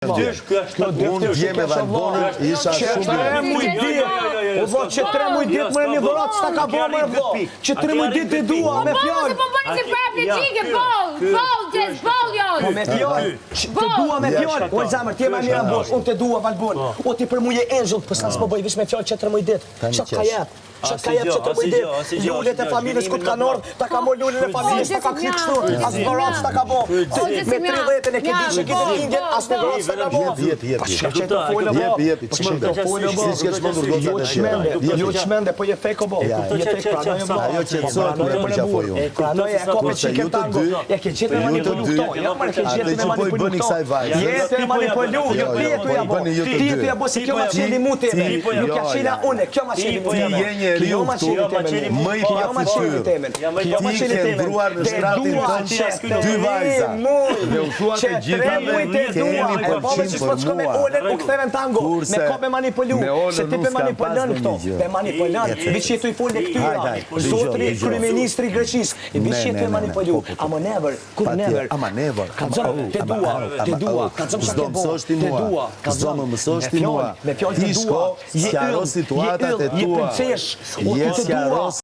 Unë djeme Valbonën isha shumë O vë që 3 muj dit më një dhurat s'ta ka bo më vë që 3 muj dit të dua me fjallë Po bëni si paraplegjike, bol, Po me fjallë, të dua me fjallë O zamër, ti e ma mira bosh, unë të dua Valbonë O ti për muje enxull, për sa s'po bëj vish me fjallë që 3 muj dit Që ka jep? Që ka jep që të muj dit? Lullet e familjes ku t'ka nordë, ta ka mo lullet e familjes, ta ka kry kështu As dhurat s'ta ka bo Me 30-ën e këtë që këtë indjen, as në dhurat s'ta ka bo Jo qmende, po je feko bo. Je fek pranoj bo. Ajo që të sot nuk e përqafoj unë. Pranoj e kope qike tango. E ke gjithë me manipulu këto. Ja, mërë ke gjithë me manipulu këto. Jetë e manipulu. Jo tietu ja bo. Tietu ja bo si kjo ma qeli mu teme. Ju kja qela une. Kjo ma qeli mu teme. Ti je një riu këtu. Më i pacityr. Ti ke ndruar në shtratin tënë 2 vajza. Dhe u thua të gjithave keni pëlqim për mua. U ktheve në tango. Me kope manipulu. Se ti pe manipulon këto. Pe manipulon. Vici tu i fol në këtyra. Zotri kryeministri i Greqisë. Vici tu e manipulu. Ama never, kur never. Ama never. Te dua. S'do mësosh ti mua. S'do më mësosh ti mua. Ti shko, s'jaro situatat e tua. Je sjaros